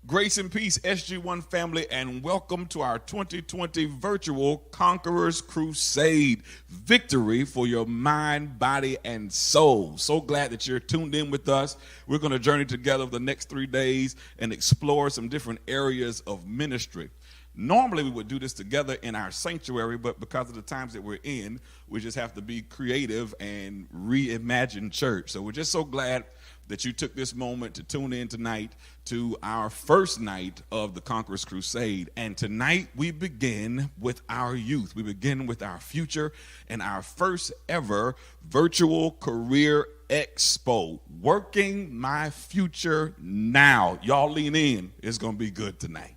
Grace and peace, SG1 family, and welcome to our 2020 virtual Conquerors Crusade. Victory for your mind, body, and soul. So glad that you're tuned in with us. We're going to journey together over the next 3 days and explore some different areas of ministry. Normally, we would do this together in our sanctuary, but because of the times that we're in, we just have to be creative and reimagine church. So we're just so glad that you took this moment to tune in tonight to our first night of the Conquerors Crusade. And tonight we begin with our youth. We begin with our future and our first ever virtual career expo, Working My Future Now. Y'all lean in. It's going to be good tonight.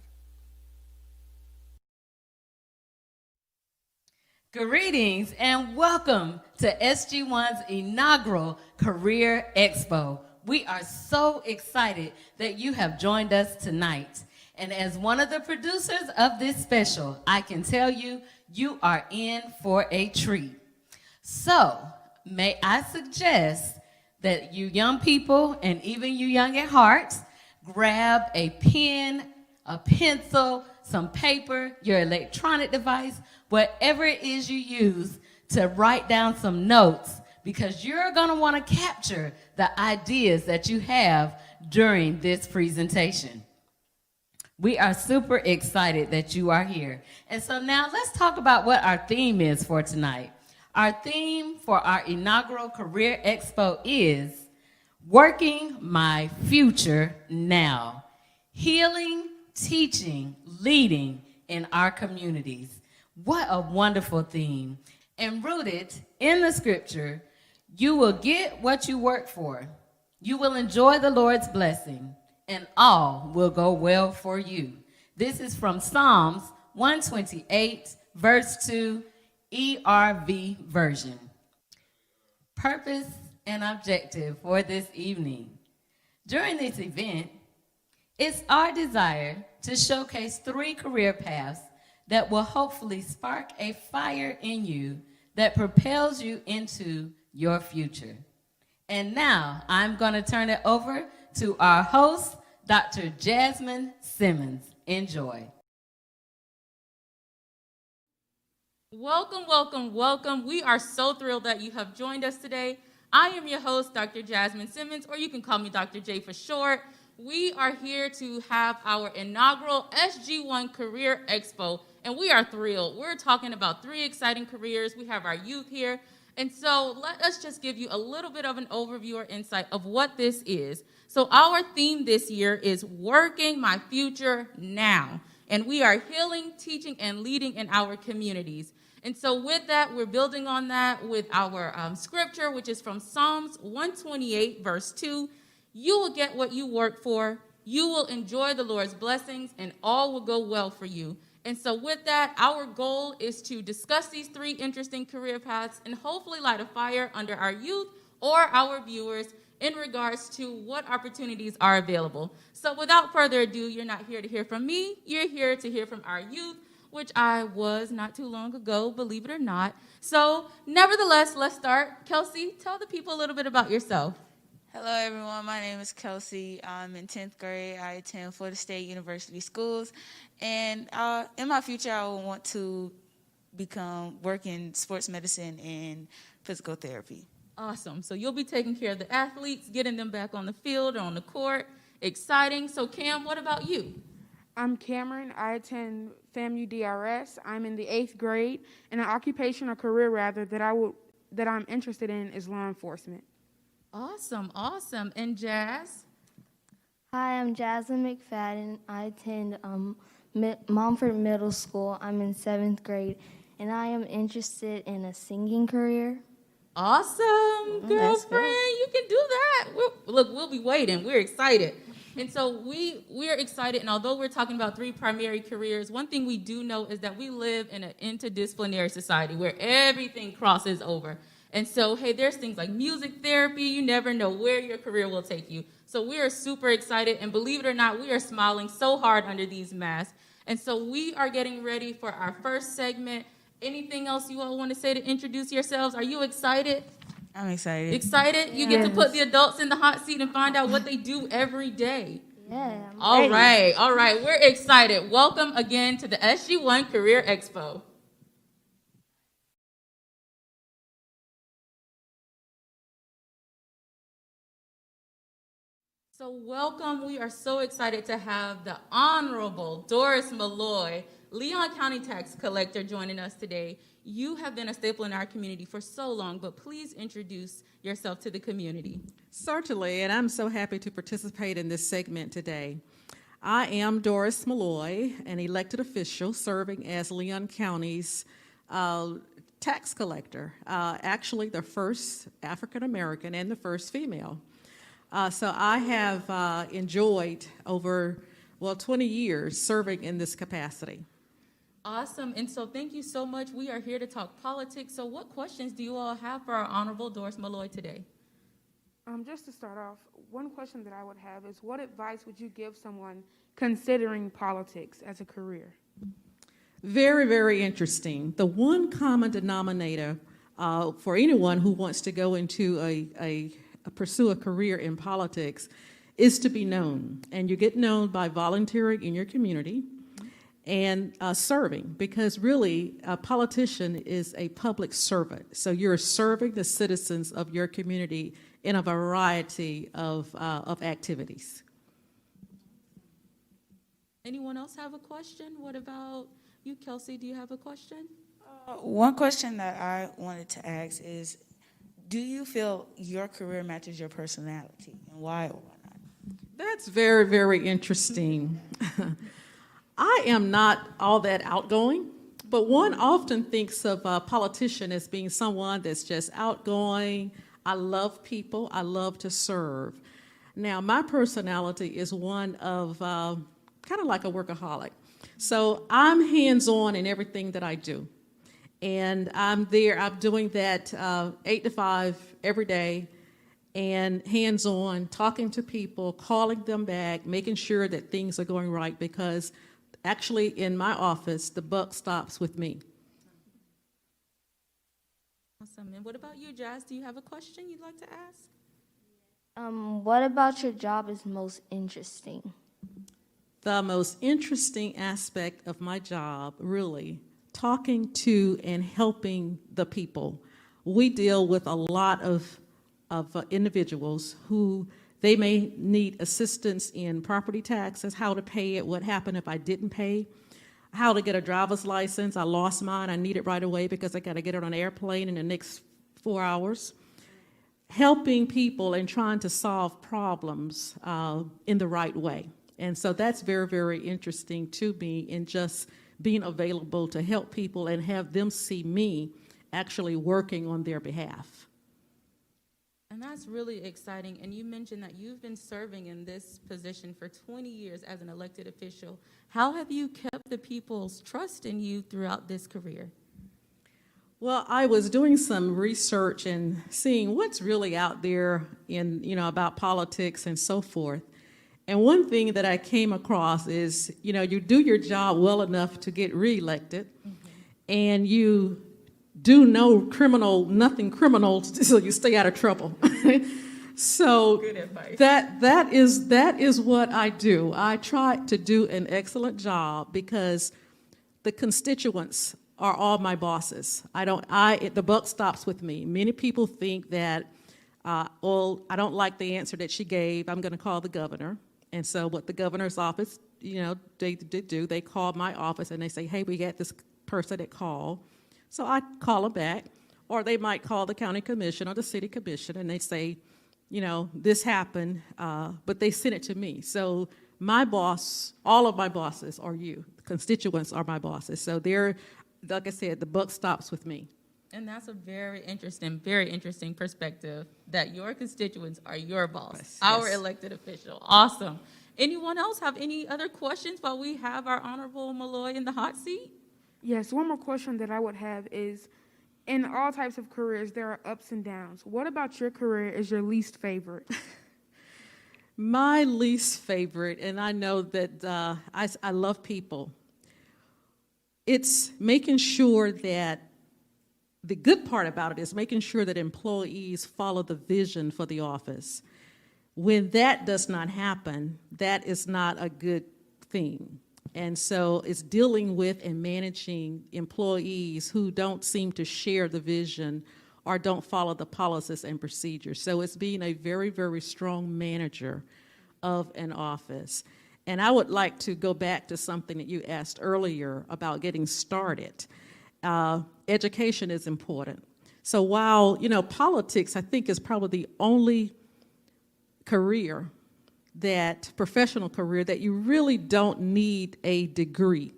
Greetings and welcome to SG1's inaugural Career Expo. We are so excited that you have joined us tonight. And as one of the producers of this special, I can tell you, you are in for a treat. So, may I suggest that you young people, and even you young at heart, grab a pen, a pencil, some paper, your electronic device, whatever it is you use to write down some notes, because you're going to want to capture the ideas that you have during this presentation. We are super excited that you are here. And so now let's talk about what our theme is for tonight. Our theme for our inaugural Career Expo is Working My Future Now. Healing, teaching, leading in our communities. What a wonderful theme. And rooted in the scripture, you will get what you work for. You will enjoy the Lord's blessing, and all will go well for you. This is from Psalms 128, verse 2, ERV version. Purpose and objective for this evening. During this event, it's our desire to showcase 3 career paths that will hopefully spark a fire in you that propels you into your future. And now I'm going to turn it over to our host, Dr. Jasmine Simmons. Enjoy. Welcome, welcome, welcome. We are so thrilled that you have joined us today. I am your host, Dr. Jasmine Simmons, or you can call me Dr. J for short. We are here to have our inaugural SG1 Career Expo, and we are thrilled. We're talking about 3 exciting careers. We have our youth here. And so let us just give you a little bit of an overview or insight of what this is. So our theme this year is Working My Future Now. And we are healing, teaching, and leading in our communities. And so with that, we're building on that with our scripture, which is from Psalms 128, verse 2. You will get what you work for. You will enjoy the Lord's blessings, and all will go well for you. And so with that, our goal is to discuss these 3 interesting career paths and hopefully light a fire under our youth or our viewers in regards to what opportunities are available. So without further ado, you're not here to hear from me. You're here to hear from our youth, which I was not too long ago, believe it or not. So nevertheless, let's start. Kelsey, tell the people a little bit about yourself. Hello, everyone. My name is Kelsey. I'm in 10th grade. I attend Florida State University schools. And in my future, I will want to work in sports medicine and physical therapy. Awesome. So you'll be taking care of the athletes, getting them back on the field or on the court. Exciting. So Cam, what about you? I'm Cameron. I attend FAMU DRS. I'm in the 8th grade. And an occupation or career, rather, that I'm interested in is law enforcement. Awesome, awesome. And Jazz? Hi, I'm Jasmine McFadden. I attend Montford Middle School. I'm in 7th grade, and I am interested in a singing career. Awesome, girlfriend. You can do that. We'll be waiting. We're excited. And so we're excited, and although we're talking about 3 primary careers, one thing we do know is that we live in an interdisciplinary society where everything crosses over. And so, hey, there's things like music therapy. You never know where your career will take you. So we are super excited, and believe it or not, we are smiling so hard under these masks. And so we are getting ready for our first segment. Anything else you all want to say to introduce yourselves? Are you excited? I'm excited. Excited? You get to put the adults in the hot seat and find out what they do every day. Yeah. I'm All ready. right, all right. We're excited. Welcome again to the SG1 Career Expo. So welcome. We are so excited to have the Honorable Doris Malloy, Leon County Tax Collector, joining us today. You have been a staple in our community for so long, but please introduce yourself to the community. Certainly, and I'm so happy to participate in this segment today. I am Doris Malloy, an elected official serving as Leon County's tax collector, actually the first African American and the first female. So I have enjoyed over, 20 years serving in this capacity. Awesome. And so thank you so much. We are here to talk politics. So what questions do you all have for our Honorable Doris Malloy today? Just to start off, one question that I would have is, what advice would you give someone considering politics as a career? Very, very interesting. The one common denominator for anyone who wants to go into pursue a career in politics is to be known. And you get known by volunteering in your community and serving, because really a politician is a public servant. So you're serving the citizens of your community in a variety of activities. Anyone else have a question? What about you, Kelsey? Do you have a question? One question that I wanted to ask is, do you feel your career matches your personality, and why or why not? That's very, very interesting. I am not all that outgoing, but one often thinks of a politician as being someone that's just outgoing. I love people. I love to serve. Now, my personality is one of kind of like a workaholic. So I'm hands-on in everything that I do. And I'm doing that 8 to 5 every day, and hands-on, talking to people, calling them back, making sure that things are going right, because actually in my office, the buck stops with me. Awesome. And what about you, Jazz? Do you have a question you'd like to ask? What about your job is most interesting? The most interesting aspect of my job, really, talking to and helping the people. We deal with a lot of individuals who they may need assistance in property taxes, how to pay it, what happened if I didn't pay, how to get a driver's license. I lost mine. I need it right away because I got to get it on an airplane in the next 4 hours. Helping people and trying to solve problems in the right way. And so that's very, very interesting to me, in just being available to help people and have them see me actually working on their behalf. And that's really exciting. And you mentioned that you've been serving in this position for 20 years as an elected official. How have you kept the people's trust in you throughout this career? Well, I was doing some research and seeing what's really out there about politics and so forth. And one thing that I came across is, you do your job well enough to get reelected, and you do nothing criminal, so you stay out of trouble. So Good advice. that is what I do. I try to do an excellent job, because the constituents are all my bosses. The buck stops with me. Many people think that, I don't like the answer that she gave, I'm going to call the governor. And so what the governor's office, they do, they call my office and they say, hey, we got this person that called. So I call them back. Or they might call the county commission or the city commission and they say, this happened, but they sent it to me. So my boss, all of my bosses are you. The constituents are my bosses. So they're, like I said, the buck stops with me. And that's a very interesting perspective, that your constituents are your boss, Yes, our yes. elected official. Awesome. Anyone else have any other questions while we have our Honorable Malloy in the hot seat? Yes, one more question that I would have is, in all types of careers, there are ups and downs. What about your career is your least favorite? My least favorite, and I know that I love people, it's making sure that the good part about it is making sure that employees follow the vision for the office. when that does not happen, that is not a good thing. And so it's dealing with and managing employees who don't seem to share the vision or don't follow the policies and procedures. So it's being a very, very strong manager of an office. And I would like to go back to something that you asked earlier about getting started. Education is important. So while, politics, I think, is probably the only professional career that you really don't need a degree,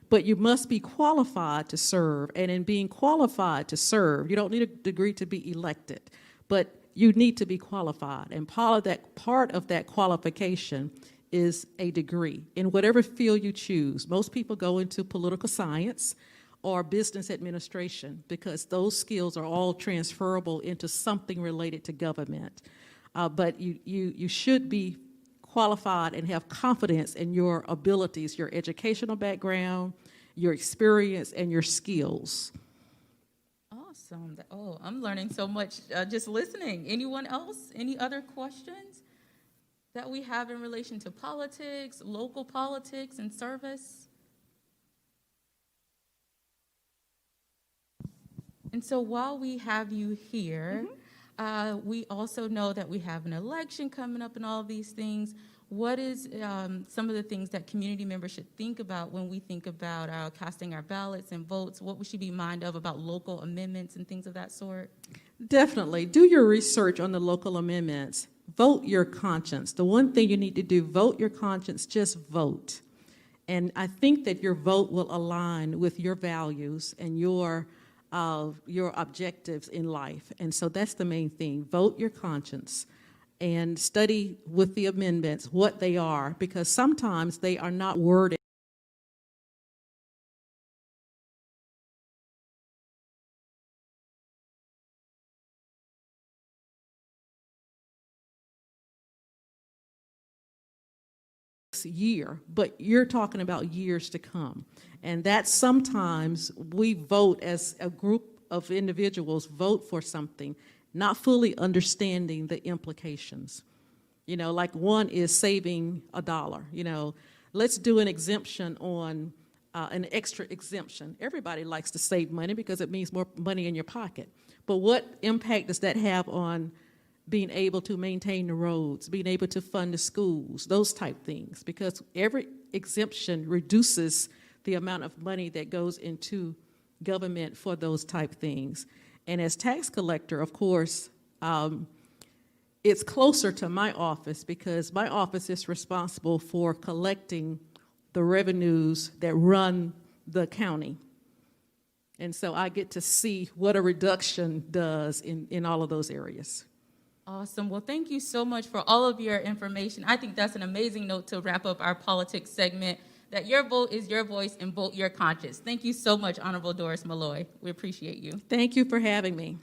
but you must be qualified to serve. And in being qualified to serve, you don't need a degree to be elected, but you need to be qualified. And part of that qualification is a degree in whatever field you choose. Most people go into political science or business administration because those skills are all transferable into something related to government. But you should be qualified and have confidence in your abilities, your educational background, your experience, and your skills. Awesome. Oh, I'm learning so much just listening. Anyone else? Any other questions that we have in relation to politics, local politics, and service? And so while we have you here, we also know that we have an election coming up and all of these things. What is some of the things that community members should think about when we think about casting our ballots and votes? What we should be mind of about local amendments and things of that sort? Definitely. Do your research on the local amendments. Vote your conscience. The one thing you need to do, vote your conscience, just vote. And I think that your vote will align with your values and your objectives in life. And so that's the main thing. Vote your conscience and study with the amendments what they are, because sometimes they are not worded year, but you're talking about years to come. And that sometimes we vote as a group of individuals, vote for something, not fully understanding the implications. Like one is saving $1. Let's do an exemption on an extra exemption. Everybody likes to save money because it means more money in your pocket. But what impact does that have on being able to maintain the roads, being able to fund the schools, those type things? Because every exemption reduces the amount of money that goes into government for those type things. And as tax collector, of course, it's closer to my office because my office is responsible for collecting the revenues that run the county. And so I get to see what a reduction does in all of those areas. Awesome. Well, thank you so much for all of your information. I think that's an amazing note to wrap up our politics segment, that your vote is your voice and vote your conscience. Thank you so much, Honorable Doris Malloy. We appreciate you. Thank you for having me.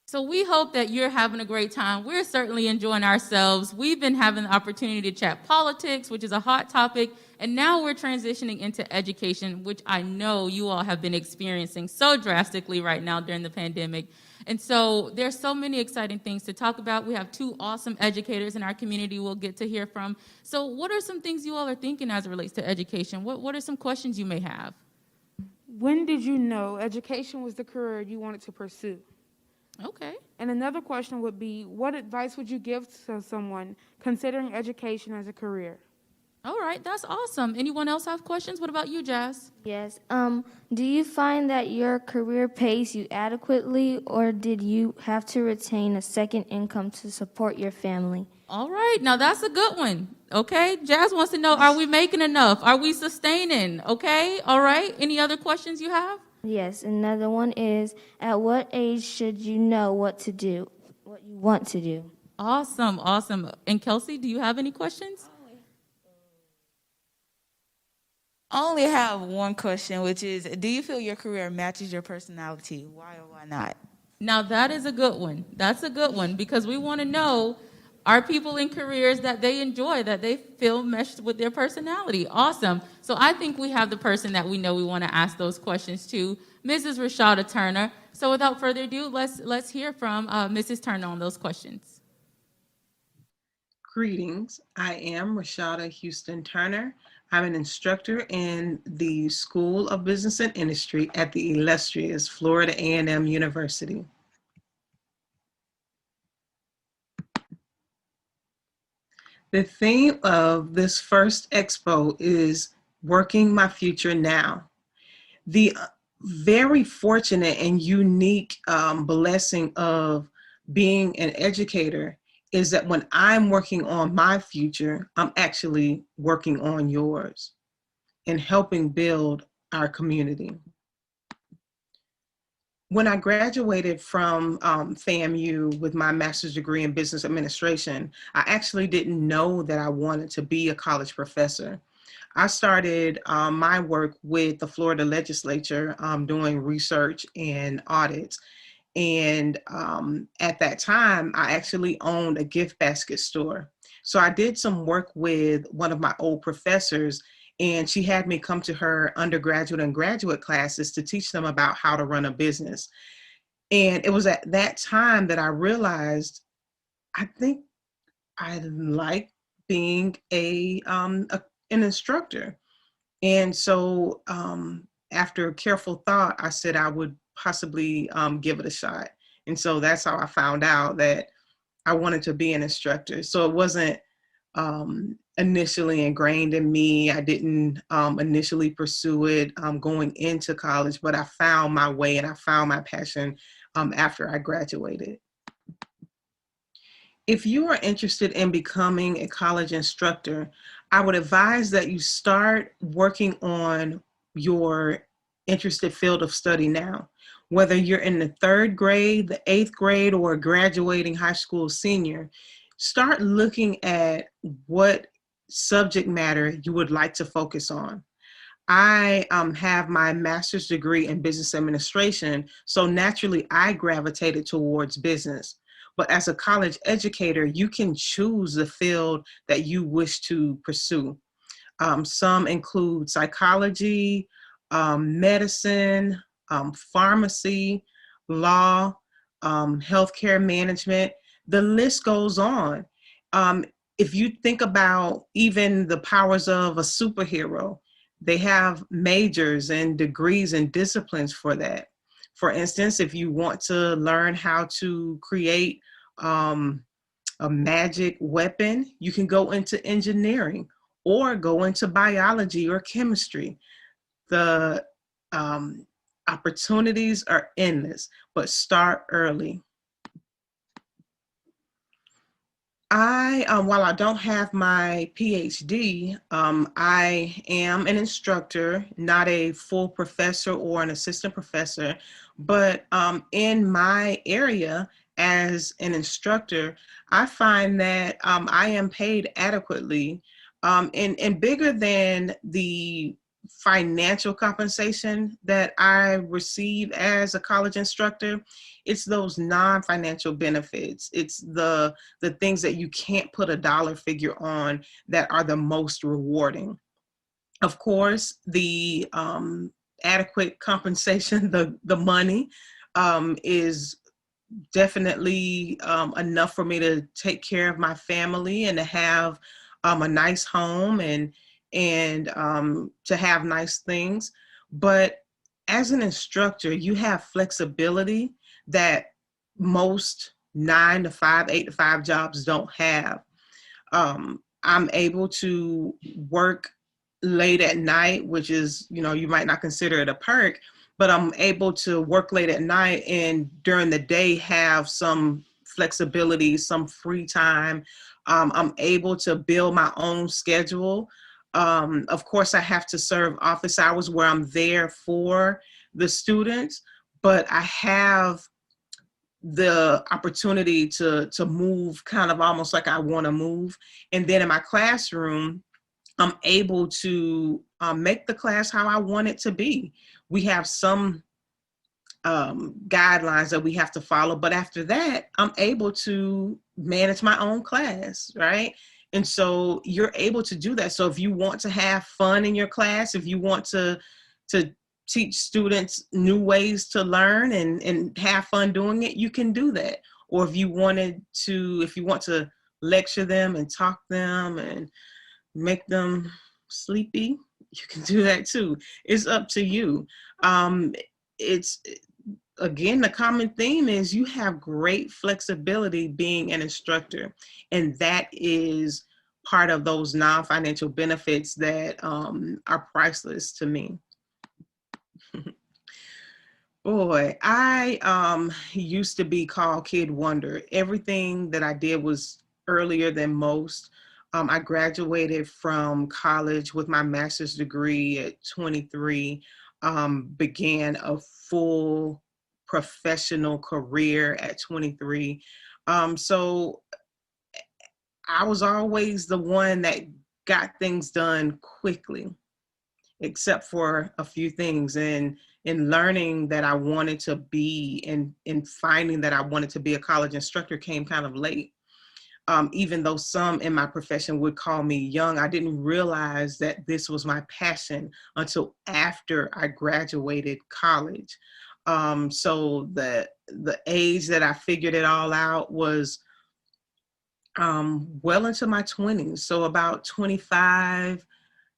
So we hope that you're having a great time. We're certainly enjoying ourselves. We've been having the opportunity to chat politics, which is a hot topic, and now we're transitioning into education, which I know you all have been experiencing so drastically right now during the pandemic. And so there's so many exciting things to talk about. We have two awesome educators in our community we'll get to hear from. So what are some things you all are thinking as it relates to education? What are some questions you may have? When did you know education was the career you wanted to pursue? Okay. And another question would be, what advice would you give to someone considering education as a career? All right, that's awesome. Anyone else have questions? What about you, Jazz? Yes. Do you find that your career pays you adequately, or did you have to retain a second income to support your family? All right, now that's a good one. Okay, Jazz wants to know, are we making enough? Are we sustaining? Okay, all right. Any other questions you have? Yes. Another one is, at what age should you know what to do? what you want to do. Awesome, awesome. And Kelsey, do you have any questions? I only have one question, which is, do you feel your career matches your personality? Why or why not? Now that is a good one. That's a good one because we want to know, are people in careers that they enjoy, that they feel meshed with their personality? Awesome. So I think we have the person that we know we want to ask those questions to, Mrs. Rashada Turner. So without further ado, let's hear from Mrs. Turner on those questions. Greetings. I am Rashada Houston Turner. I'm an instructor in the School of Business and Industry at the illustrious Florida A&M University. The theme of this first expo is working my future now. The very fortunate and unique blessing of being an educator is that when I'm working on my future, I'm actually working on yours and helping build our community. When I graduated from FAMU with my master's degree in business administration, I actually didn't know that I wanted to be a college professor. I started my work with the Florida legislature doing research and audits. And at that time, I actually owned a gift basket store. So I did some work with one of my old professors, and she had me come to her undergraduate and graduate classes to teach them about how to run a business. And it was at that time that I realized, I think I like being an instructor. And so after careful thought, I said I would possibly give it a shot. And so that's how I found out that I wanted to be an instructor. So it wasn't initially ingrained in me. I didn't initially pursue it going into college, but I found my way and I found my passion after I graduated. If you are interested in becoming a college instructor, I would advise that you start working on your interested field of study now. Whether you're in the 3rd grade, the 8th grade, or a graduating high school senior, start looking at what subject matter you would like to focus on. I have my master's degree in business administration, so naturally I gravitated towards business. But as a college educator, you can choose the field that you wish to pursue. Some include psychology, medicine, pharmacy, law, healthcare management. The list goes on. If you think about even the powers of a superhero, they have majors and degrees and disciplines for that. For instance, if you want to learn how to create a magic weapon, you can go into engineering or go into biology or chemistry. The opportunities are endless, but start early. While I don't have my PhD, I am an instructor, not a full professor or an assistant professor, but in my area as an instructor, I find that I am paid adequately and bigger than the financial compensation that I receive as a college instructor. It's those non-financial benefits. It's the things that you can't put a dollar figure on that are the most rewarding. Of course, the adequate compensation, the money is definitely enough for me to take care of my family and to have a nice home and to have nice things. But as an instructor, you have flexibility that most 9 to 5, 8 to 5 jobs don't have. I'm able to work late at night, which is, you might not consider it a perk, but I'm able to work late at night and during the day have some flexibility, some free time. I'm able to build my own schedule. Of course, I have to serve office hours where I'm there for the students, but I have the opportunity to move kind of almost like I want to move. And then in my classroom, I'm able to make the class how I want it to be. We have some guidelines that we have to follow, but after that, I'm able to manage my own class, right? And so you're able to do that. So if you want to have fun in your class, if you want to teach students new ways to learn and have fun doing it, you can do that. Or if you want to lecture them and talk them and make them sleepy, you can do that too. It's up to you. It's, again, the common theme is you have great flexibility being an instructor, and that is part of those non-financial benefits that are priceless to me. Boy, I used to be called Kid Wonder. Everything that I did was earlier than most. I graduated from college with my master's degree at 23, began a full professional career at 23. So I was always the one that got things done quickly, except for a few things. And in learning that I wanted to be and finding that I wanted to be a college instructor came kind of late. Even though some in my profession would call me young, I didn't realize that this was my passion until after I graduated college. So the age that I figured it all out was well into my 20s. So about 25,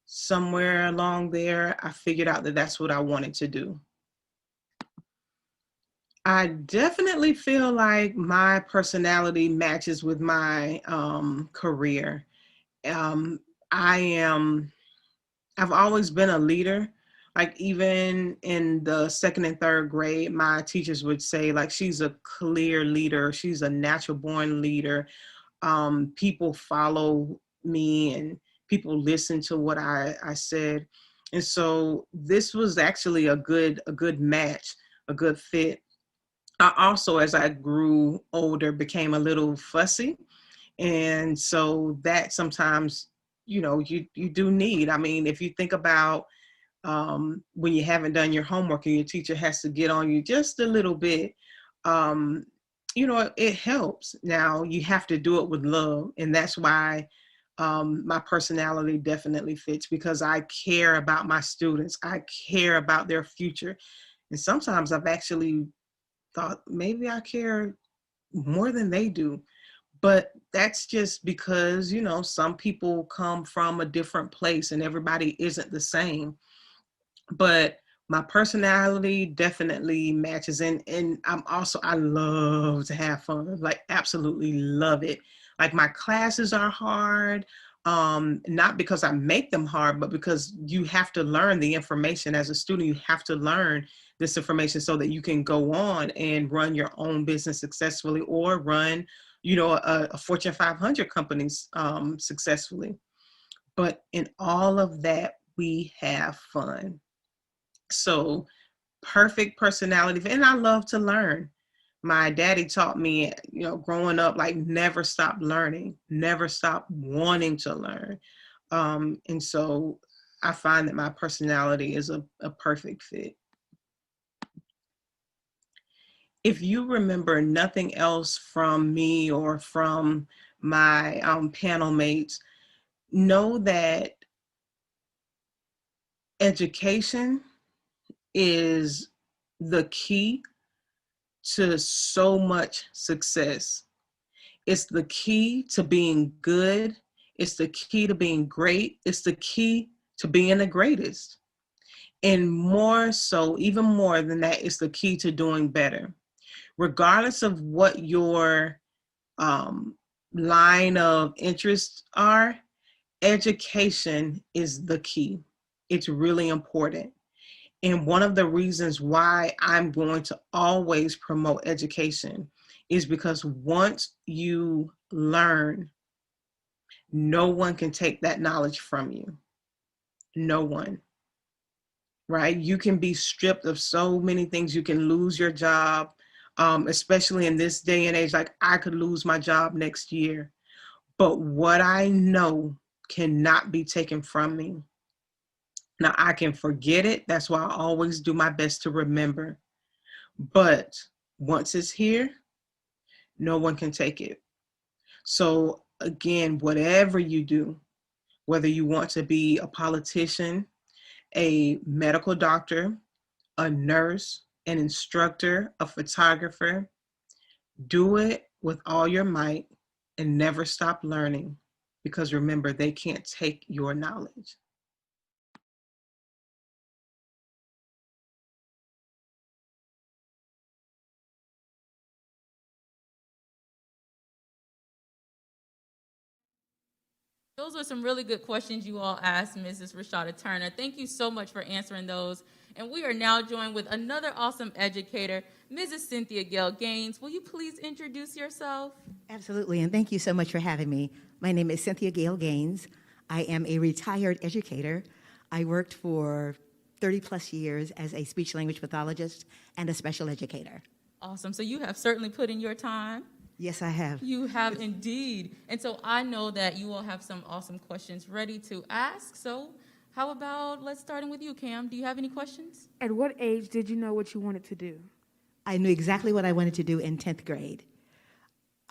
somewhere along there, I figured out that that's what I wanted to do. I definitely feel like my personality matches with my career. I've always been a leader. Like even in the second and third grade, my teachers would say like, she's a clear leader. She's a natural born leader. People follow me and people listen to what I said. And so this was actually a good match, a good fit. I also, as I grew older, became a little fussy. And so that sometimes, you do need. I mean, if you think about when you haven't done your homework and your teacher has to get on you just a little bit, it helps. Now you have to do it with love. And that's why my personality definitely fits, because I care about my students. I care about their future. And sometimes I've actually thought maybe I care more than they do. But that's just because, some people come from a different place and everybody isn't the same. But my personality definitely matches. And I love to have fun, like absolutely love it. Like my classes are hard, not because I make them hard, but because you have to learn the information as a student. You have to learn this information so that you can go on and run your own business successfully, or run, a Fortune 500 companies successfully. But in all of that, we have fun. So perfect personality. And I love to learn. My daddy taught me, growing up, like never stop learning, never stop wanting to learn. And so I find that my personality is a perfect fit. If you remember nothing else from me or from my panel mates, know that education is the key to so much success. It's the key to being good. It's the key to being great. It's the key to being the greatest. And more so, even more than that, it's the key to doing better. Regardless of what your line of interests are, education is the key. It's really important. And one of the reasons why I'm going to always promote education is because once you learn, no one can take that knowledge from you. No one. Right? You can be stripped of so many things. You can lose your job. especially in this day and age. Like, I could lose my job next year, but what I know cannot be taken from me. Now, I can forget it. That's why I always do my best to remember. But once it's here, no one can take it. So again, whatever you do, whether you want to be a politician, a medical doctor, a nurse, an instructor, a photographer, do it with all your might and never stop learning, because remember, they can't take your knowledge. Those were some really good questions you all asked Mrs. Rashada Turner. Thank you so much for answering those. And we are now joined with another awesome educator, Mrs. Cynthia Gail Gaines. Will you please introduce yourself? Absolutely, and thank you so much for having me. My name is Cynthia Gail Gaines. I am a retired educator. I worked for 30 plus years as a speech language pathologist and a special educator. Awesome. So you have certainly put in your time. Yes, I have. You have indeed. And so I know that you all have some awesome questions ready to ask. So how about, let's start with you, Cam. Do you have any questions? At what age did you know what you wanted to do? I knew exactly what I wanted to do in 10th grade.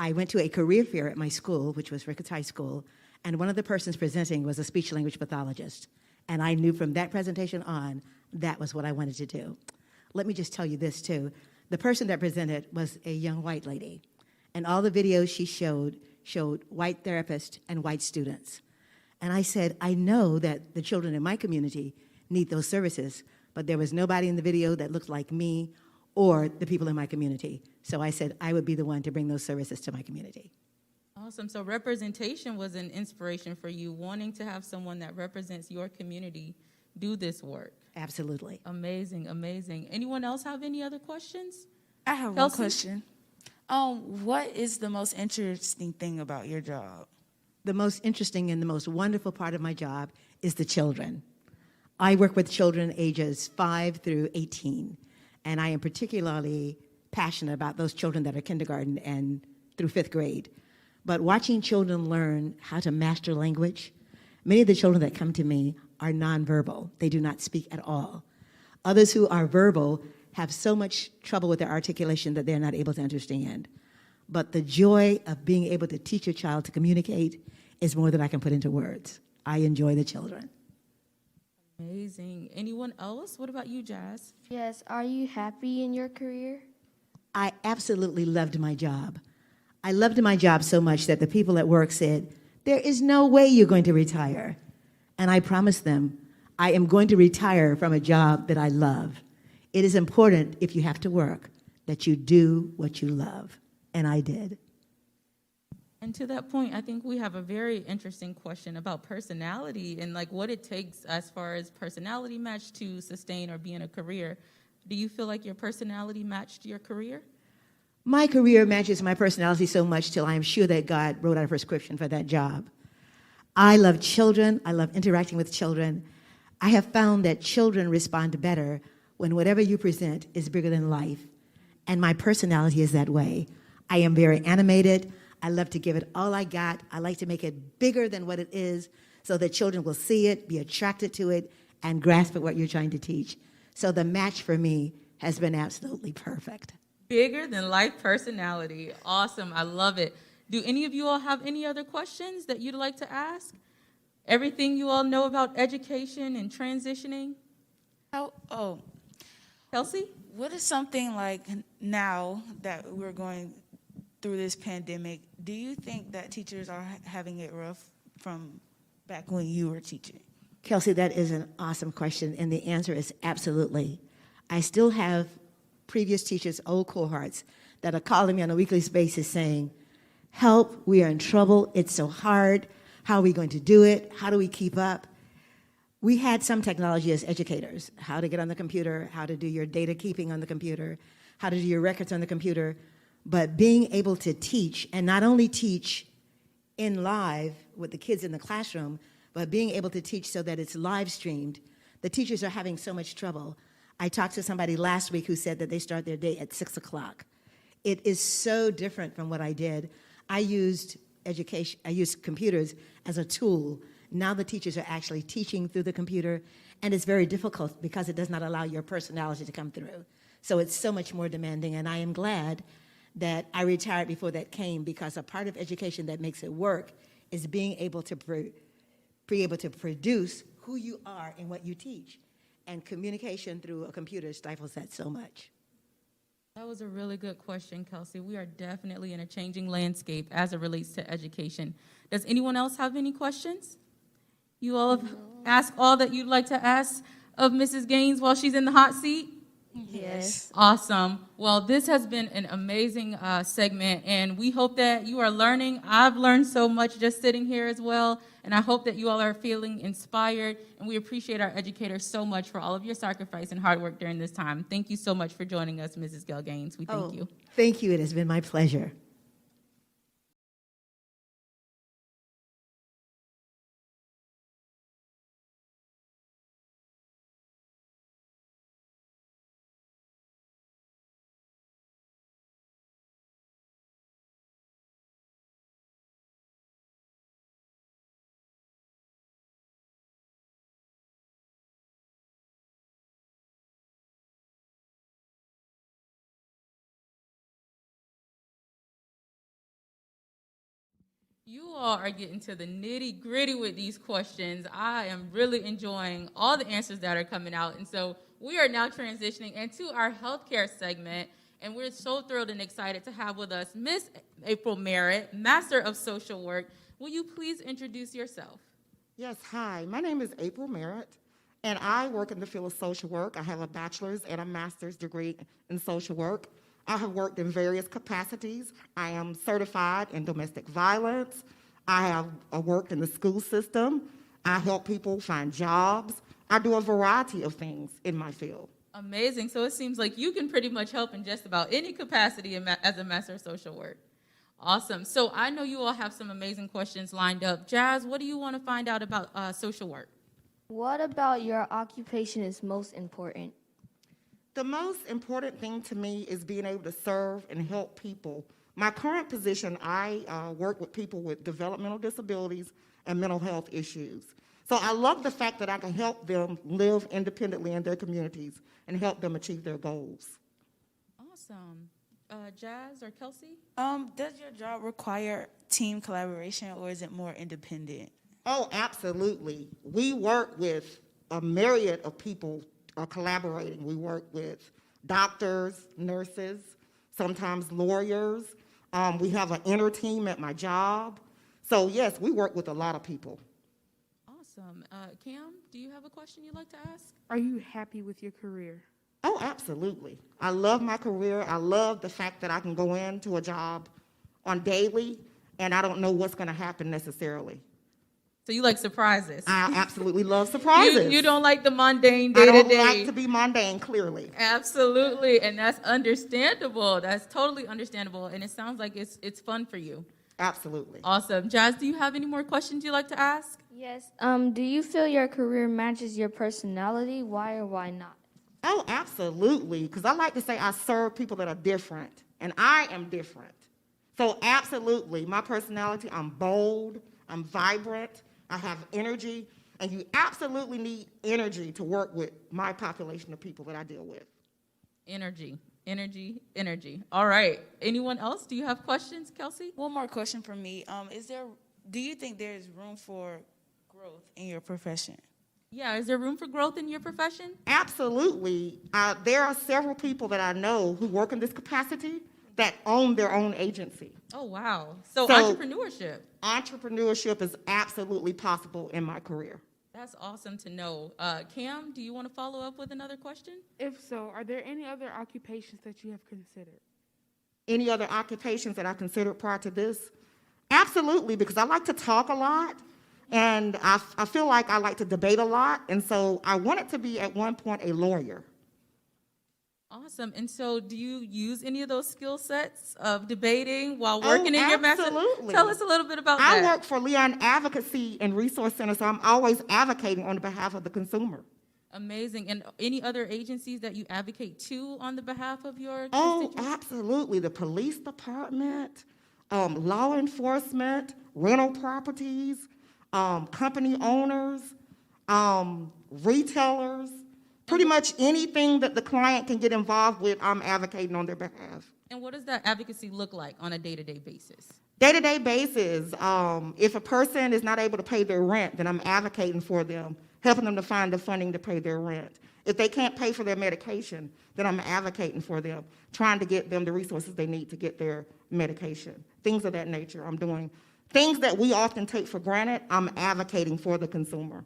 I went to a career fair at my school, which was Ricketts High School, and one of the persons presenting was a speech language pathologist. And I knew from that presentation on, that was what I wanted to do. Let me just tell you this, too. The person that presented was a young white lady. And all the videos she showed white therapists and white students. And I said, I know that the children in my community need those services, but there was nobody in the video that looked like me or the people in my community. So I said I would be the one to bring those services to my community. Awesome. So representation was an inspiration for you, wanting to have someone that represents your community do this work. Absolutely. Amazing, amazing. Anyone else have any other questions? I have one Kelsey? question. What is the most interesting thing about your job? The most interesting and the most wonderful part of my job is the children. I work with children ages 5 through 18, and I am particularly passionate about those children that are kindergarten and through 5th grade. But watching children learn how to master language, many of the children that come to me are nonverbal. They do not speak at all. Others who are verbal have so much trouble with their articulation that they're not able to understand. But the joy of being able to teach a child to communicate is more than I can put into words. I enjoy the children. Amazing. Anyone else? What about you, Jazz? Yes, are you happy in your career? I absolutely loved my job. I loved my job so much that the people at work said, there is no way you're going to retire. And I promised them, I am going to retire from a job that I love. It is important, if you have to work, that you do what you love. And I did. And to that point, I think we have a very interesting question about personality and like what it takes as far as personality match to sustain or be in a career. Do you feel like your personality matched your career? My career matches my personality so much till I am sure that God wrote out a prescription for that job. I love children. I love interacting with children. I have found that children respond better when whatever you present is bigger than life. And my personality is that way. I am very animated. I love to give it all I got. I like to make it bigger than what it is so that children will see it, be attracted to it, and grasp at what you're trying to teach. So the match for me has been absolutely perfect. Bigger than life personality. Awesome. I love it. Do any of you all have any other questions that you'd like to ask? Everything you all know about education and transitioning? Kelsey? What is something like now that we're going through this pandemic, do you think that teachers are having it rough from back when you were teaching? Kelsey, that is an awesome question, and the answer is absolutely. I still have previous teachers, old cohorts, that are calling me on a weekly basis saying, help, we are in trouble, it's so hard, how are we going to do it, how do we keep up? We had some technology as educators, how to get on the computer, how to do your data keeping on the computer, how to do your records on the computer, but being able to teach, and not only teach in live with the kids in the classroom, but being able to teach so that it's live streamed, the teachers are having so much trouble. I talked to somebody last week who said that they start their day at 6 o'clock, It is so different from what I did. I used computers as a tool. Now the teachers are actually teaching through the computer, and it's very difficult because it does not allow your personality to come through. So it's so much more demanding, and I am glad that I retired before that came, because a part of education that makes it work is being able to produce who you are in what you teach. And communication through a computer stifles that so much. That was a really good question, Kelsey. We are definitely in a changing landscape as it relates to education. Does anyone else have any questions? You all have asked all that you'd like to ask of Mrs. Gaines while she's in the hot seat? Yes. Awesome. Well, this has been an amazing segment, and we hope that you are learning. I've learned so much just sitting here as well, and I hope that you all are feeling inspired, and we appreciate our educators so much for all of your sacrifice and hard work during this time. Thank you so much for joining us, Mrs. Gail Gaines. We thank you. Thank you. It has been my pleasure. You all are getting to the nitty gritty with these questions. I am really enjoying all the answers that are coming out. And so we are now transitioning into our healthcare segment. And we're so thrilled and excited to have with us Miss April Merritt, Master of Social Work. Will you please introduce yourself? Yes, hi. My name is April Merritt, and I work in the field of social work. I have a bachelor's and a master's degree in social work. I have worked in various capacities. I am certified in domestic violence. I have worked in the school system. I help people find jobs. I do a variety of things in my field. Amazing. So it seems like you can pretty much help in just about any capacity as a Master of Social Work. Awesome. So I know you all have some amazing questions lined up. Jazz, what do you want to find out about social work? What about your occupation is most important? The most important thing to me is being able to serve and help people. My current position, I work with people with developmental disabilities and mental health issues. So I love the fact that I can help them live independently in their communities and help them achieve their goals. Awesome. Jazz or Kelsey? Does your job require team collaboration, or is it more independent? Oh, absolutely. We work with a myriad of people collaborating. We work with doctors, nurses, sometimes lawyers. We have an inner team at my job. So yes, we work with a lot of people. Awesome. Cam, do you have a question you'd like to ask? Are you happy with your career? Oh, absolutely. I love my career. I love the fact that I can go into a job on daily and I don't know what's going to happen necessarily. So you like surprises? I absolutely love surprises. You don't like the mundane day-to-day. I don't like to be mundane, clearly. Absolutely, and that's understandable. That's totally understandable, and it sounds like it's fun for you. Absolutely. Awesome. Jazz, do you have any more questions you'd like to ask? Yes. Do you feel your career matches your personality? Why or why not? Oh, absolutely, because I like to say I serve people that are different, and I am different. So absolutely, my personality, I'm bold, I'm vibrant, I have energy, and you absolutely need energy to work with my population of people that I deal with. Energy, energy, energy. All right. Anyone else? Do you have questions, Kelsey? One more question from me. Do you think there's room for growth in your profession? Yeah, is there room for growth in your profession? Absolutely. There are several people that I know who work in this capacity that own their own agency. Oh, wow. So entrepreneurship. Entrepreneurship is absolutely possible in my career. That's awesome to know. Cam, do you want to follow up with another question? If so, are there any other occupations that you have considered? Any other occupations that I considered prior to this? Absolutely, because I like to talk a lot, and I feel like I like to debate a lot, and so I wanted to be at one point a lawyer. Awesome. And so do you use any of those skill sets of debating while working in your master? Absolutely. Tell us a little bit about that. I work for Leon Advocacy and Resource Center, so I'm always advocating on behalf of the consumer. Amazing. And any other agencies that you advocate to on the behalf of your Oh, constituents? absolutely. The police department, law enforcement, rental properties, company owners, retailers, pretty much anything that the client can get involved with, I'm advocating on their behalf. And what does that advocacy look like on a day-to-day basis? Day-to-day basis, if a person is not able to pay their rent, then I'm advocating for them, helping them to find the funding to pay their rent. If they can't pay for their medication, then I'm advocating for them, trying to get them the resources they need to get their medication, things of that nature. I'm doing things that we often take for granted. I'm advocating for the consumer.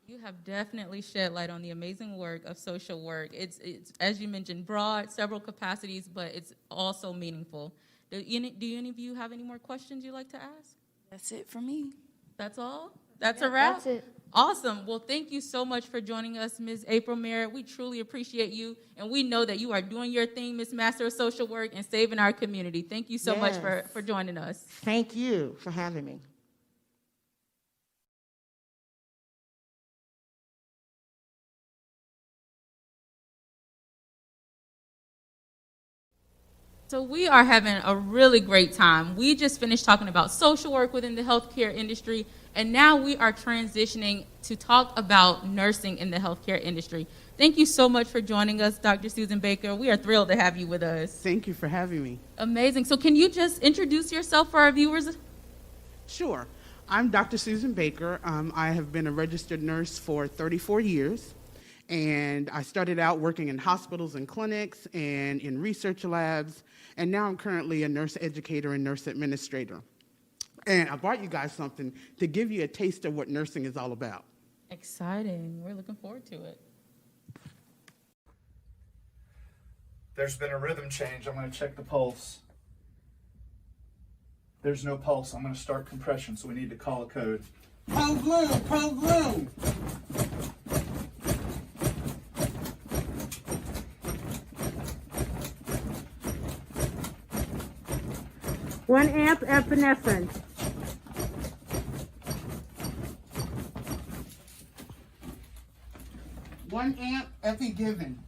You have definitely shed light on the amazing work of social work. It's as you mentioned, broad, several capacities, but it's also meaningful. Do any of you have any more questions you'd like to ask? That's it for me. That's all? That's a wrap? That's it. Awesome. Well, thank you so much for joining us, Ms. April Merritt. We truly appreciate you, and we know that you are doing your thing, Ms. Master of Social Work, and saving our community. Thank you so much for joining us. Thank you for having me. So we are having a really great time. We just finished talking about social work within the healthcare industry, and now we are transitioning to talk about nursing in the healthcare industry. Thank you so much for joining us, Dr. Susan Baker. We are thrilled to have you with us. Thank you for having me. Amazing. So can you just introduce yourself for our viewers? Sure. I'm Dr. Susan Baker. I have been a registered nurse for 34 years, and I started out working in hospitals and clinics and in research labs, and now I'm currently a nurse educator and nurse administrator. And I brought you guys something to give you a taste of what nursing is all about. Exciting. We're looking forward to it. There's been a rhythm change. I'm going to check the pulse. There's no pulse. I'm going to start compression, so we need to call a code. Pro-bloom! 1 amp epinephrine. One amp, Effie given.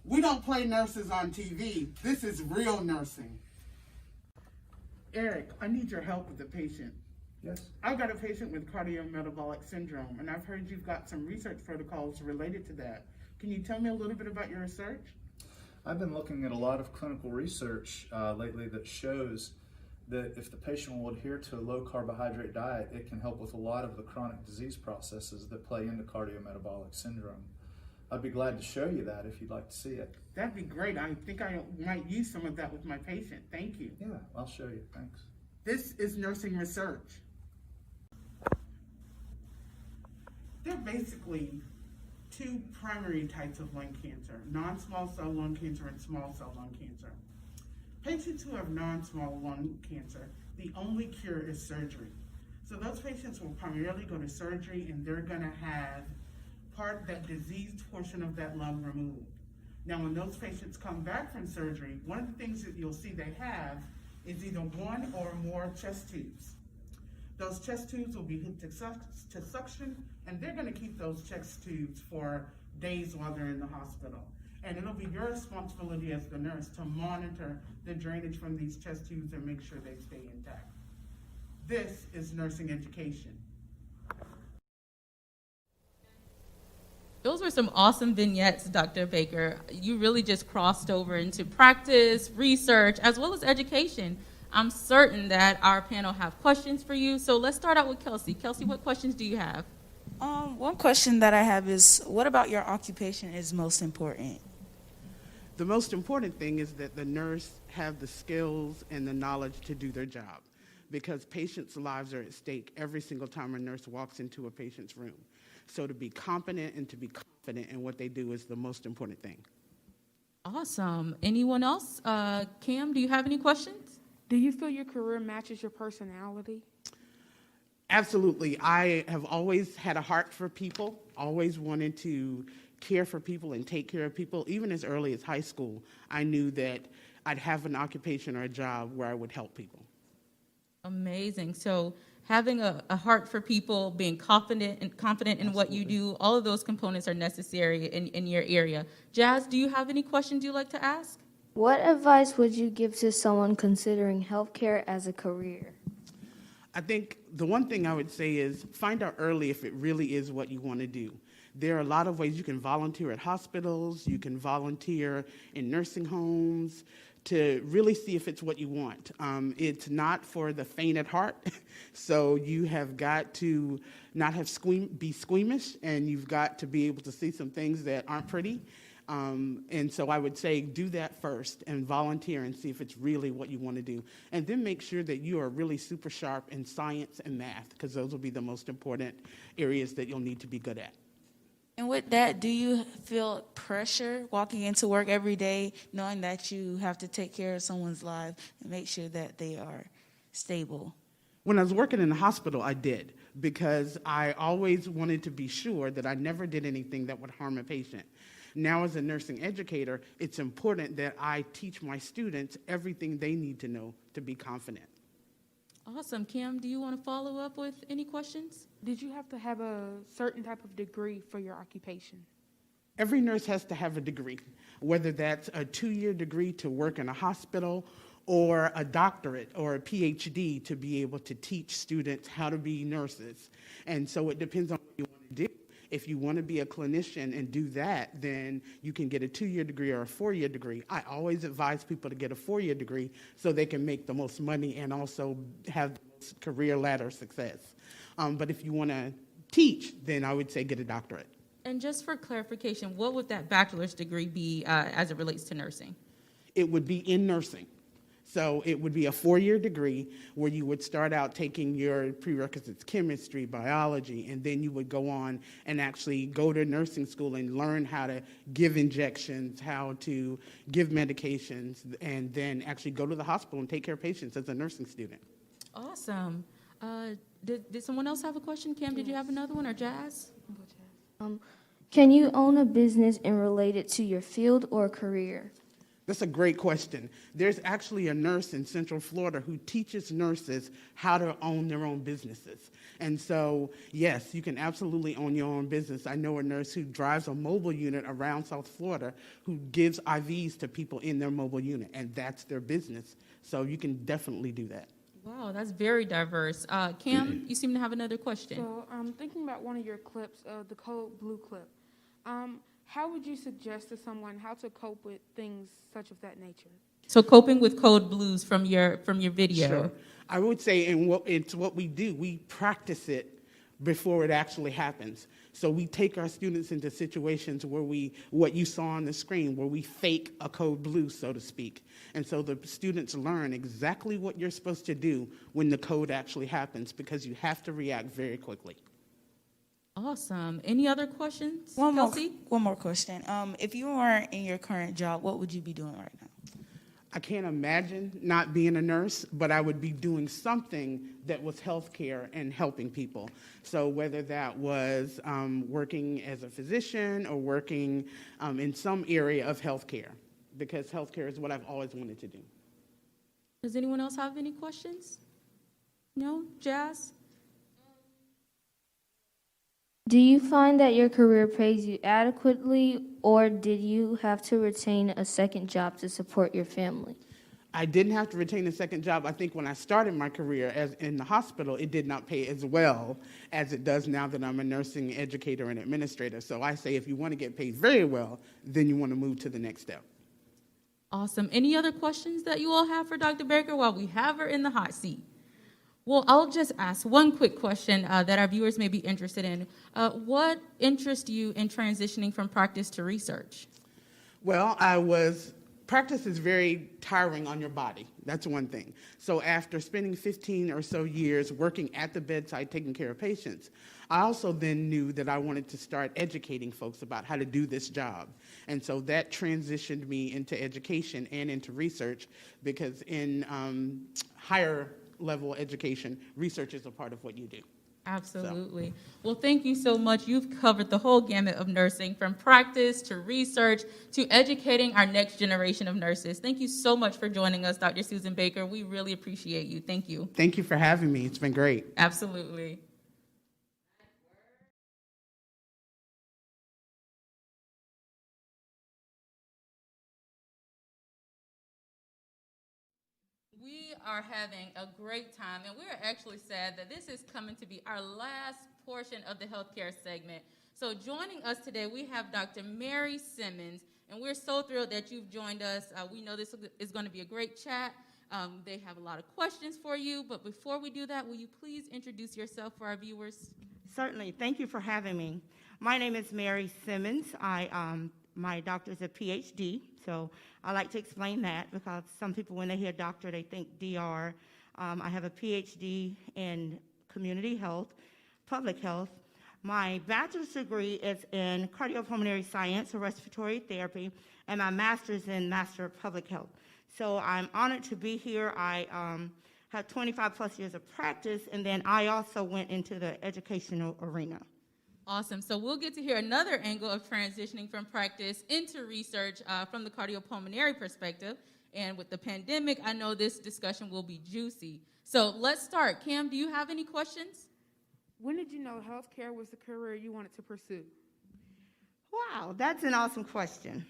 We don't play nurses on TV. This is real nursing. Eric, I need your help with the patient. Yes. I've got a patient with cardiometabolic syndrome, and I've heard you've got some research protocols related to that. Can you tell me a little bit about your research? I've been looking at a lot of clinical research lately that shows that if the patient will adhere to a low carbohydrate diet, it can help with a lot of the chronic disease processes that play into cardiometabolic syndrome. I'd be glad to show you that if you'd like to see it. That'd be great. I think I might use some of that with my patient. Thank you. Yeah, I'll show you. Thanks. This is nursing research. There are basically two primary types of lung cancer, non-small cell lung cancer and small cell lung cancer. Patients who have non-small lung cancer, the only cure is surgery. So those patients will primarily go to surgery, and they're gonna have that diseased portion of that lung removed. Now, when those patients come back from surgery, one of the things that you'll see they have is either one or more chest tubes. Those chest tubes will be hooked to suction, and they're gonna keep those chest tubes for days while they're in the hospital. And it'll be your responsibility as the nurse to monitor the drainage from these chest tubes and make sure they stay intact. This is nursing education. Those were some awesome vignettes, Dr. Baker. You really just crossed over into practice, research, as well as education. I'm certain that our panel have questions for you. So let's start out with Kelsey. Kelsey, what questions do you have? One question that I have is, what about your occupation is most important? The most important thing is that the nurse have the skills and the knowledge to do their job, because patients' lives are at stake every single time a nurse walks into a patient's room. So to be competent and to be confident in what they do is the most important thing. Awesome. Anyone else? Cam, do you have any questions? Do you feel your career matches your personality? Absolutely. I have always had a heart for people, always wanted to care for people and take care of people. Even as early as high school, I knew that I'd have an occupation or a job where I would help people. Amazing. So having a heart for people, being confident in what you do, all of those components are necessary in your area. Jazz, do you have any questions you'd like to ask? What advice would you give to someone considering healthcare as a career? I think the one thing I would say is find out early if it really is what you want to do. There are a lot of ways you can volunteer at hospitals, you can volunteer in nursing homes to really see if it's what you want. It's not for the faint at heart, so you have got to not have be squeamish, and you've got to be able to see some things that aren't pretty. And so I would say do that first and volunteer and see if it's really what you want to do. And then make sure that you are really super sharp in science and math, because those will be the most important areas that you'll need to be good at. And with that, do you feel pressure walking into work every day, knowing that you have to take care of someone's life and make sure that they are stable? When I was working in the hospital, I did, because I always wanted to be sure that I never did anything that would harm a patient. Now, as a nursing educator, it's important that I teach my students everything they need to know to be confident. Awesome. Kim, do you want to follow up with any questions? Did you have to have a certain type of degree for your occupation? Every nurse has to have a degree, whether that's a 2-year degree to work in a hospital or a doctorate or a PhD to be able to teach students how to be nurses. And so it depends on what you want to do. If you want to be a clinician and do that, then you can get a 2-year degree or a 4-year degree. I always advise people to get a 4-year degree so they can make the most money and also have the most career ladder success. But if you want to teach, then I would say get a doctorate. And just for clarification, what would that bachelor's degree be as it relates to nursing? It would be in nursing. So it would be a 4-year degree where you would start out taking your prerequisites, chemistry, biology, and then you would go on and actually go to nursing school and learn how to give injections, how to give medications, and then actually go to the hospital and take care of patients as a nursing student. Awesome. Did someone else have a question? Cam, did you have another one, or Jazz? Can you own a business and relate it to your field or career? That's a great question. There's actually a nurse in Central Florida who teaches nurses how to own their own businesses. And so, yes, you can absolutely own your own business. I know a nurse who drives a mobile unit around South Florida who gives IVs to people in their mobile unit, and that's their business. So you can definitely do that. Wow, that's very diverse. Cam, you seem to have another question. So I'm thinking about one of your clips, the Code Blue clip. How would you suggest to someone how to cope with things such of that nature? So coping with code blues from your video. Sure. I would say it's what we do. We practice it before it actually happens. So we take our students into situations where what you saw on the screen, where we fake a code blue, so to speak. And so the students learn exactly what you're supposed to do when the code actually happens, because you have to react very quickly. Awesome. Any other questions? One Kelsey? more question. If you weren't in your current job, what would you be doing right now? I can't imagine not being a nurse, but I would be doing something that was healthcare and helping people. So whether that was working as a physician or working in some area of healthcare, because healthcare is what I've always wanted to do. Does anyone else have any questions? No? Jazz? Do you find that your career pays you adequately, or did you have to retain a second job to support your family? I didn't have to retain a second job. I think when I started my career in the hospital, it did not pay as well as it does now that I'm a nursing educator and administrator. So I say if you want to get paid very well, then you want to move to the next step. Awesome. Any other questions that you all have for Dr. Baker while we have her in the hot seat? Well, I'll just ask one quick question that our viewers may be interested in. What interests you in transitioning from practice to research? Well, practice is very tiring on your body. That's one thing. So after spending 15 or so years working at the bedside taking care of patients, I also then knew that I wanted to start educating folks about how to do this job. And so that transitioned me into education and into research, because in higher level education, research is a part of what you do. Absolutely. Well, thank you so much. You've covered the whole gamut of nursing, from practice to research to educating our next generation of nurses. Thank you so much for joining us, Dr. Susan Baker. We really appreciate you. Thank you. Thank you for having me. It's been great. Absolutely. We are having a great time, and we're actually sad that this is coming to be our last portion of the healthcare segment. So joining us today, we have Dr. Mary Simmons, and we're so thrilled that you've joined us. We know this is going to be a great chat. They have a lot of questions for you, but before we do that, will you please introduce yourself for our viewers? Certainly. Thank you for having me. My name is Mary Simmons. My doctor's a PhD, so I like to explain that because some people, when they hear doctor, they think DR. I have a PhD in community health, public health. My bachelor's degree is in cardiopulmonary science or respiratory therapy, and my master's in Master of Public Health. So I'm honored to be here. I have 25 plus years of practice, and then I also went into the educational arena. Awesome. So we'll get to hear another angle of transitioning from practice into research from the cardiopulmonary perspective. And with the pandemic, I know this discussion will be juicy. So let's start. Cam, do you have any questions? When did you know healthcare was the career you wanted to pursue? Wow, that's an awesome question.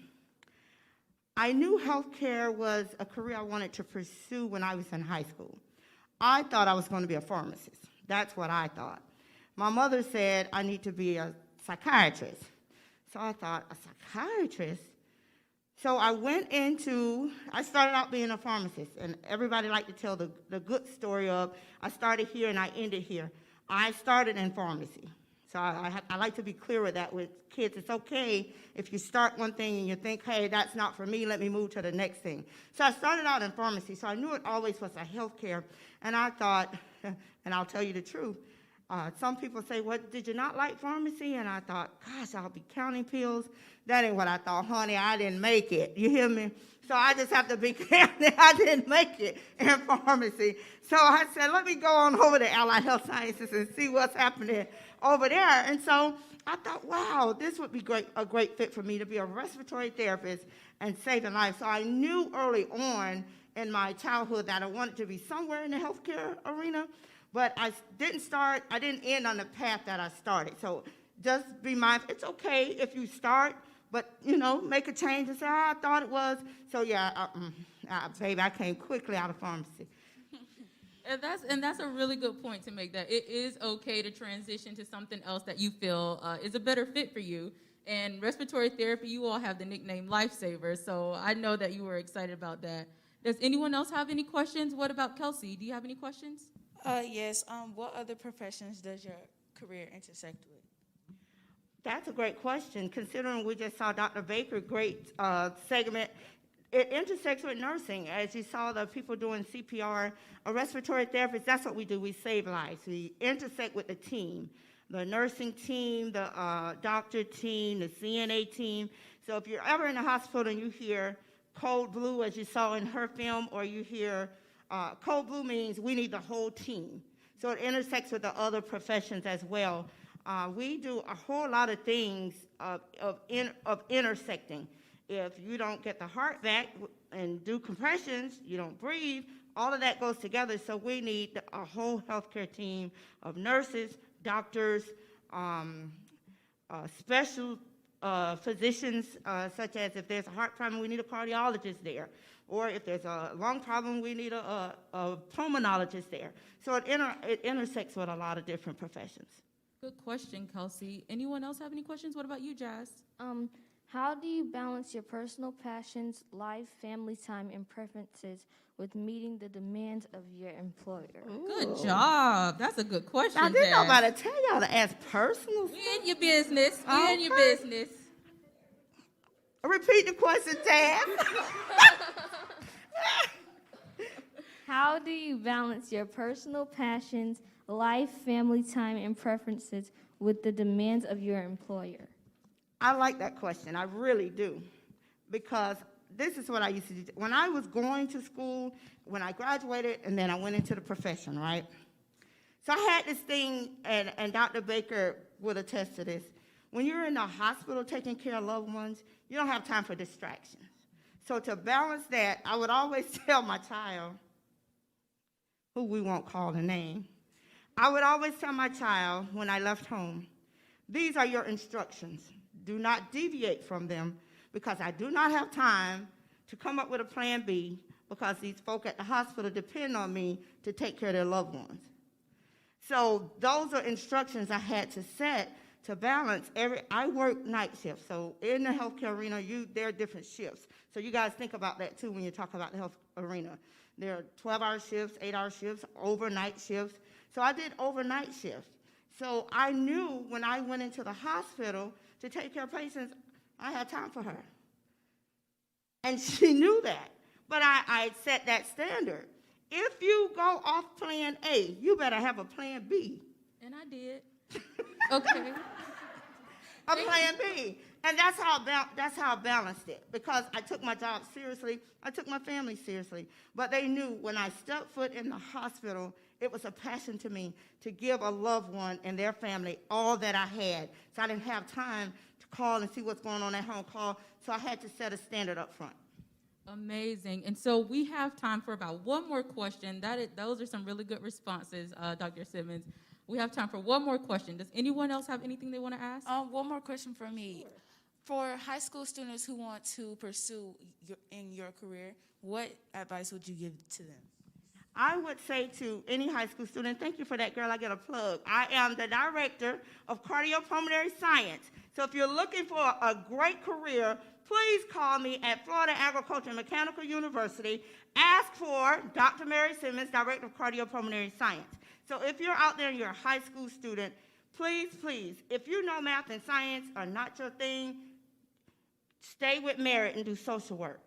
I knew healthcare was a career I wanted to pursue when I was in high school. I thought I was going to be a pharmacist. That's what I thought. My mother said I need to be a psychiatrist. So I thought, a psychiatrist? So I started out being a pharmacist, and everybody liked to tell the good story of I started here and I ended here. I started in pharmacy. So I like to be clear with that with kids. It's okay if you start one thing and you think, hey, that's not for me, let me move to the next thing. So I started out in pharmacy, so I knew it always was a healthcare, and I thought, and I'll tell you the truth, some people say, well, did you not like pharmacy? And I thought, gosh, I'll be counting pills. That ain't what I thought, honey. I didn't make it. You hear me? So I just have to be careful. I didn't make it in pharmacy. So I said, let me go on over to Allied Health Sciences and see what's happening over there. And so I thought, wow, this would be a great fit for me to be a respiratory therapist and saving lives. So I knew early on in my childhood that I wanted to be somewhere in the healthcare arena. But I didn't end on the path that I started. So just be mindful. It's okay if you start, but, make a change and say, I thought it was. So, yeah, baby, I came quickly out of pharmacy. And that's a really good point to make, that it is okay to transition to something else that you feel is a better fit for you. And respiratory therapy, you all have the nickname Lifesaver, so I know that you were excited about that. Does anyone else have any questions? What about Kelsey? Do you have any questions? Yes. What other professions does your career intersect with? That's a great question. Considering we just saw Dr. Baker, great segment. It intersects with nursing. As you saw the people doing CPR, a respiratory therapist, that's what we do. We save lives. We intersect with the team, the nursing team, the doctor team, the CNA team. So if you're ever in a hospital and you hear code blue, as you saw in her film, or you hear code blue, means we need the whole team. So it intersects with the other professions as well. We do a whole lot of things of intersecting. If you don't get the heart back and do compressions, you don't breathe, all of that goes together. So we need a whole healthcare team of nurses, doctors, special physicians, such as if there's a heart problem, we need a cardiologist there. Or if there's a lung problem, we need a pulmonologist there. So it intersects with a lot of different professions. Good question, Kelsey. Anyone else have any questions? What about you, Jazz? How do you balance your personal passions, life, family time, and preferences with meeting the demands of your employer? Good job. That's a good question, I didn't know Jazz. about to tell y'all to ask personal. We in your business. We in your business. Repeat the question, Jazz. How do you balance your personal passions, life, family time, and preferences with the demands of your employer? I like that question. I really do. Because this is what I used to do. When I was going to school, when I graduated, and then I went into the profession, right? So I had this thing, and Dr. Baker would attest to this. When you're in the hospital taking care of loved ones, you don't have time for distractions. So to balance that, I would always tell my child, who we won't call the name, I would always tell my child when I left home, these are your instructions. Do not deviate from them, because I do not have time to come up with a plan B, because these folk at the hospital depend on me to take care of their loved ones. So those are instructions I had to set to balance I work night shifts. So in the healthcare arena, there are different shifts. So you guys think about that too when you talk about the health arena. There are 12-hour shifts, 8-hour shifts, overnight shifts. So I did overnight shifts. So I knew when I went into the hospital to take care of patients, I had time for her. And she knew that. But I set that standard. If you go off plan A, you better have a plan B. And I did. Okay. A plan B. And that's how I balanced it, because I took my job seriously. I took my family seriously. But they knew when I stepped foot in the hospital, it was a passion to me to give a loved one and their family all that I had. So I didn't have time to call and see what's going on at home, so I had to set a standard up front. Amazing. And so we have time for about one more question. Those are some really good responses, Dr. Simmons. We have time for one more question. Does anyone else have anything they want to ask? One more question for me. Sure. For high school students who want to pursue in your career, what advice would you give to them? I would say to any high school student, thank you for that, girl, I get a plug. I am the director of cardiopulmonary science. So if you're looking for a great career, please call me at Florida Agricultural and Mechanical University. Ask for Dr. Mary Simmons, director of cardiopulmonary science. So if you're out there and you're a high school student, please, if you know math and science are not your thing, stay with merit and do social work.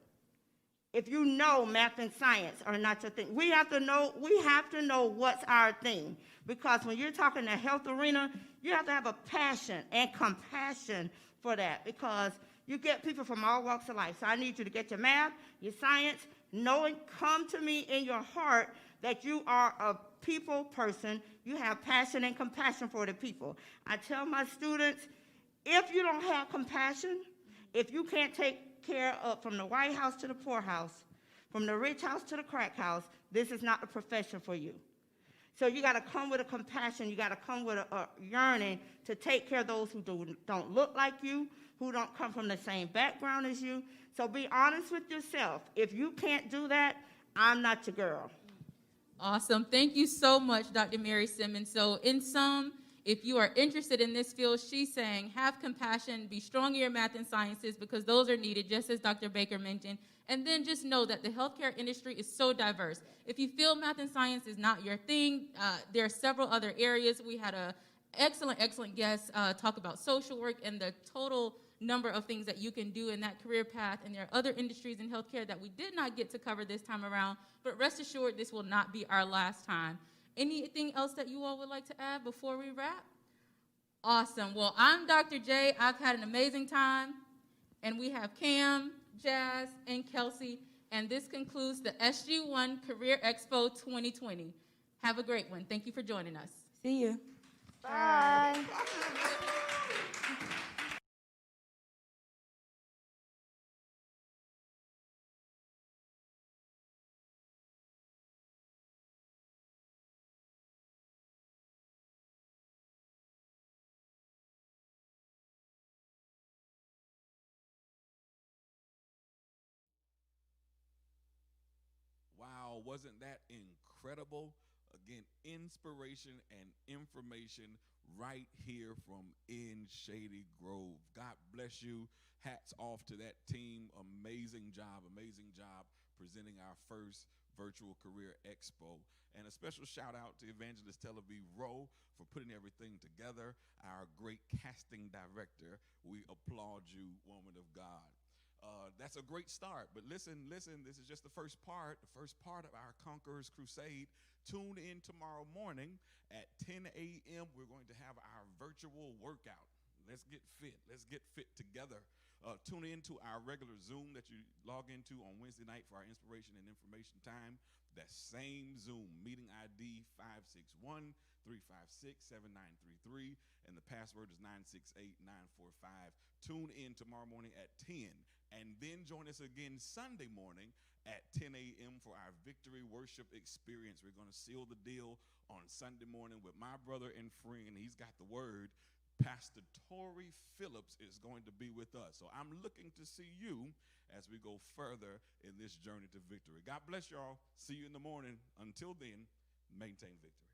If you know math and science are not your thing, we have to know what's our thing. Because when you're talking the health arena, you have to have a passion and compassion for that, because you get people from all walks of life. So I need you to get your math, your science, come to me in your heart that you are a people person. You have passion and compassion for the people. I tell my students, if you don't have compassion, if you can't take care of from the White House to the poorhouse, from the rich house to the crack house, this is not the profession for you. So you got to come with a compassion. You got to come with a yearning to take care of those who don't look like you, who don't come from the same background as you. So be honest with yourself. If you can't do that, I'm not your girl. Awesome. Thank you so much, Dr. Mary Simmons. So in sum, if you are interested in this field, she's saying have compassion, be strong in your math and sciences, because those are needed, just as Dr. Baker mentioned. And then just know that the healthcare industry is so diverse. If you feel math and science is not your thing, there are several other areas. We had an excellent guest talk about social work and the total number of things that you can do in that career path. And there are other industries in healthcare that we did not get to cover this time around. But rest assured, this will not be our last time. Anything else that you all would like to add before we wrap? Awesome. Well, I'm Dr. J. I've had an amazing time. And we have Cam, Jazz, and Kelsey. And this concludes the SG1 Career Expo 2020. Have a great one. Thank you for joining us. See you. Bye. Wow, wasn't that incredible? Again, inspiration and information right here from in Shady Grove. God bless you. Hats off to that team. Amazing job presenting our first virtual career expo. And a special shout out to Evangelist Tella B. Rowe for putting everything together. Our great casting director. We applaud you, woman of God. That's a great start, but listen, this is just the first part of our Conquerors Crusade. Tune in tomorrow morning at 10 a.m. We're going to have our virtual workout. Let's get fit together tune in to our regular Zoom that you log into on Wednesday night for our inspiration and information time. That same Zoom, meeting ID 561-356-7933, and the password is 968945. Tune in tomorrow morning at 10, and then join us again Sunday morning at 10 a.m. for our Victory Worship Experience. We're going to seal the deal on Sunday morning with my brother and friend. He's got the word. Pastor Tori Phillips is going to be with us. So I'm looking to see you as we go further in this journey to victory. God bless y'all. See you in the morning. Until then, maintain victory.